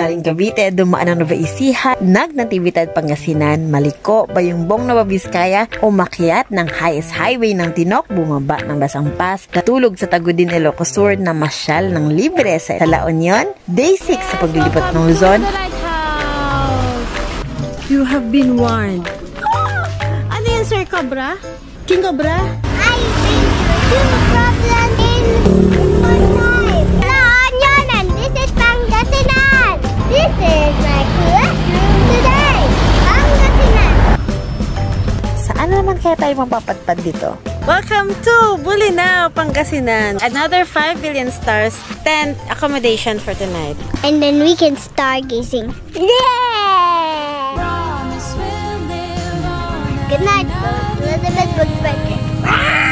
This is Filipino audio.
galing Cavite, dumaan ang Nueva Ecija, Natividad Pangasinan, maliko Bayumbong Nueva Vizcaya, umakyat ng highest highway ng Tinok, bumaba ng Basampas, natulog sa Tagudin, Ilocos Sur, na masyal ng libre sa La Union, day 6 sa paglilipat ng Luzon. You have been warned. Ano yan, Sir Cobra? King Cobra? I've been through the problem in one time. La Union, and this is Pangasinan. This is my classroom today. Pangasinan. Saan naman kaya tayo mapapadpad dito? Welcome to Bulinaw, Pangasinan. Another 5 billion stars, tent accommodation for tonight. And then we can stargazing. Yeah! Good night, Elizabeth. Good night.